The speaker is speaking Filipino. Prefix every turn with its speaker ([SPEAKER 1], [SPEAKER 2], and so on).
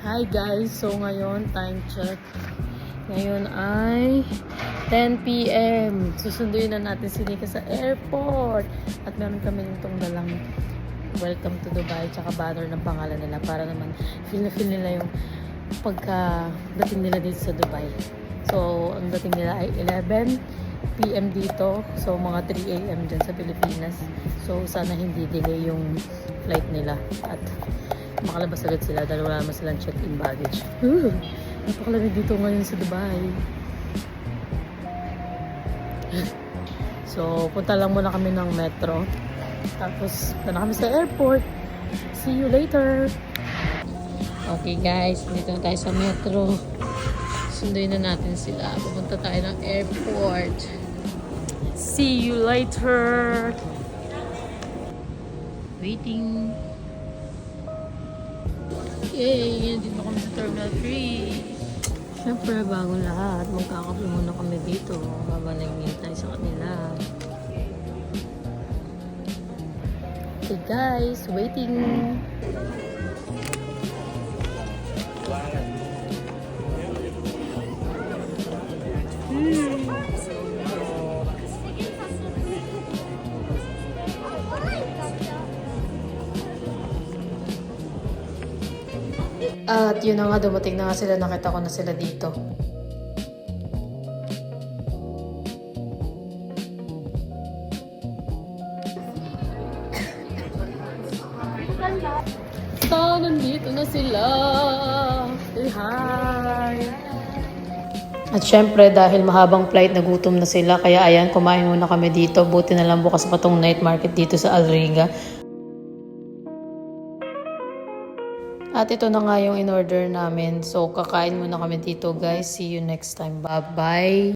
[SPEAKER 1] Hi guys, so ngayon time check. Ngayon ay 10 PM. Susunduin na natin si Nika sa airport. At meron kami nitong dalang welcome to Dubai tsaka banner ng pangalan nila para naman feel na feel nila yung pagka-dating nila dito sa Dubai. So, ang dating nila ay 11 PM dito. So, mga 3 AM dyan sa Pilipinas. So, sana hindi delay yung flight nila. At makalabas agad sila dahil wala naman silang check-in baggage. Napakalamig dito ngayon sa Dubai. So, punta lang muna kami ng metro. Tapos, punta na kami sa airport. See you later! Okay guys, dito na tayo sa metro. Sunduin na natin sila. Pupunta tayo ng airport. See you later! Waiting. Yay! Dito kami sa Terminal 3. Siyempre, bagong lahat. Magkakape muna kami dito. Habang naghihintay sa kanila. Okay guys, waiting. At yun na nga, dumating na nga sila. Nakita ko na sila dito. So, nandito na sila. Say hi! At syempre, dahil mahabang flight, nagutom na sila. Kaya ayan, kumain muna kami dito. Buti na lang bukas pa tong night market dito sa Al Riga. At ito na nga yung in-order namin. So, kakain muna kami dito guys. See you next time. Bye-bye!